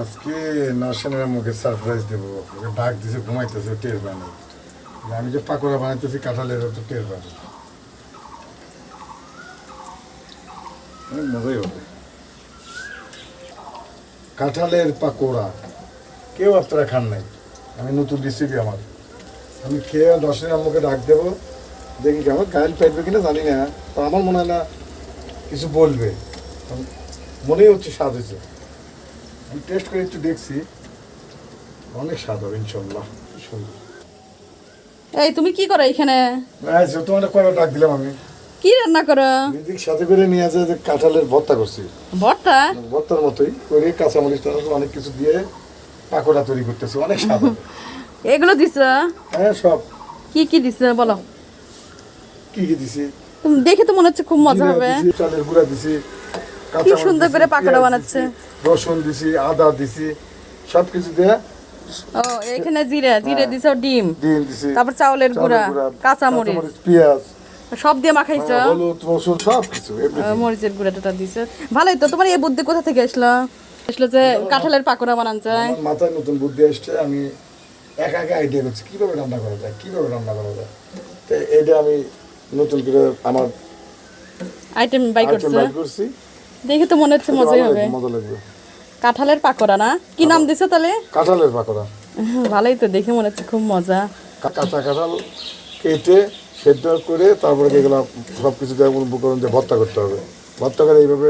আজকে নরসেনের মুখে সারপ্রাইজ দেবো, ওকে ডাক দিছে, ঘুমাইতেছে, টের পানি। আমি যে পাকোড়া বানাইতেছি কাঁঠালের, তো টের পানি, মজাই হবে। কাঁঠালের পাকোড়া কেউ আপনারা খান নাই, আমি নতুন রেসিপি আমার। আমি খেয়ে নরসেনের মুখে ডাক দেবো, দেখি কেমন গায়েল পাইবে কিনা জানি না, তো আমার মনে হয় না কিছু বলবে, মনেই হচ্ছে স্বাদ হয়েছে। আমি টেস্ট করে একটু দেখছি, অনেক স্বাদ হবে ইনশাল্লাহ। কি সুন্দর। এই তুমি কি করো এখানে? তোমার কয়বার ডাক দিলাম আমি। কি রান্না করো? দিক সাথে করে নিয়ে আসে যে কাঁঠালের ভর্তা করছি, ভর্তা? ভর্তার মতোই করে কাঁচামরিচ টাচামরিচ অনেক কিছু দিয়ে পাকোড়া তৈরি করতেছি, অনেক স্বাদ হবে। এগুলো দিছো? হ্যাঁ সব। কি কি দিছো বলো? কি কি দিছি? তুমি দেখে তো মনে হচ্ছে খুব মজা হবে। চালের গুঁড়া দিছি, কি সুন্দর করে পাকোড়া বানাচ্ছে। রসুন দিছি, আদা দিছি, সবকিছু দিয়ে। ও এখানে জিরে জিরে দিছো, ডিম দিছি, তারপর চাউলের গুঁড়া, কাঁচামরিচ, পেঁয়াজ সব দিয়ে মাখাইছো। হলুদ রসুন সবকিছু, মরিচের গুঁড়াটা দিছো। ভালোই তো। তোমার এই বুদ্ধি কোথা থেকে আসলো যে কাঁঠালের পাকোড়া বানান যায়? আমার মাথায় নতুন বুদ্ধি আসছে, আমি একা একা আইডিয়া করছি কিভাবে রান্না করা যায়, কিভাবে রান্না করা যায়। তো এটা আমি নতুন করে আমার আইটেম বাই করছি, দেখে তো মনে হচ্ছে মজাই হবে। মজা লাগবে। কাঁঠালের পাকোড়া না? কি নাম দিছো তাহলে? কাঁঠালের পাকোড়া। ভালোই তো, দেখে মনে হচ্ছে খুব মজা। কাঁচা কাঁঠাল কেটে সেদ্ধ করে তারপরে যেগুলো সব কিছু দিয়ে উপকরণ দিয়ে ভর্তা করতে হবে। ভর্তা করে এইভাবে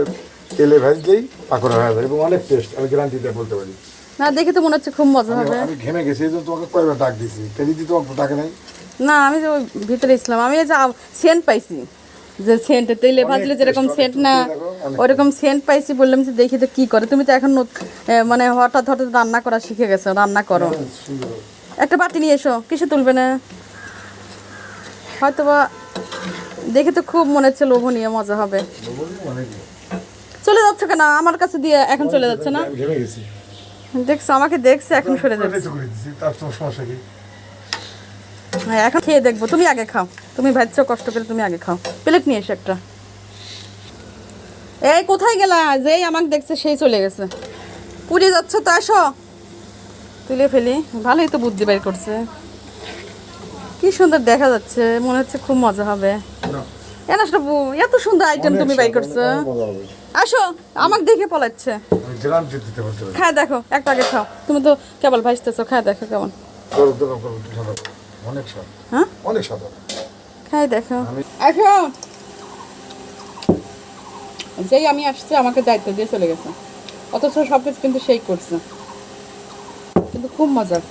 তেলে ভাজলেই পাকোড়া হয়ে যাবে এবং অনেক টেস্ট, আমি গ্যারান্টি দিয়ে বলতে পারি। না দেখে তো মনে হচ্ছে খুব মজা হবে। আমি ঘেমে গেছি, এই জন্য তোমাকে কয়বার ডাক দিয়েছি, দিদি তোমাকে ডাকে নাই। না আমি তো ভিতরে ছিলাম, আমি এই যে সেন্ট পাইছি, যে সেন্ট তেলে ভাজলে যেরকম সেন্ট না ওইরকম সেন্ট পাইছি, বললাম যে দেখি তো কি করে। তুমি তো এখন মানে হঠাৎ হঠাৎ রান্না করা শিখে গেছো, রান্না করো। একটা বাটি নিয়ে এসো, কিছু তুলবে না হয়তো বা। দেখে তো খুব মনে হচ্ছে লোভনীয়, মজা হবে। চলে যাচ্ছে কেন আমার কাছে দিয়ে? এখন চলে যাচ্ছে না? দেখছো আমাকে দেখছে, এখন সরে যাচ্ছে। হ্যাঁ এখন খেয়ে দেখবো, তুমি আগে খাও। তুমি ভাজছো কষ্ট করে, তুমি আগে খাও। প্লেট নিয়ে এসো একটা। এই কোথায় গেলা? যেই আমাকে দেখছে সেই চলে গেছে। পুড়ে যাচ্ছ তো, আসো তুলে ফেলি। ভালোই তো বুদ্ধি বের করছে, কি সুন্দর দেখা যাচ্ছে, মনে হচ্ছে খুব মজা হবে। এত সুন্দর আইটেম তুমি বাই করছো। আসো, আমাকে দেখে পলাচ্ছে। খায় দেখো, একটা আগে খাও। তুমি তো কেবল ভাজতেছো, খায় দেখো কেমন। হ্যাঁ অনেক স্বাদ। খাই দেখো। আসো। যেই আমি আসছি আমাকে দায়িত্ব দিয়ে চলে গেছে, অথচ সবকিছু কিন্তু সেই করছে, কিন্তু খুব মজার।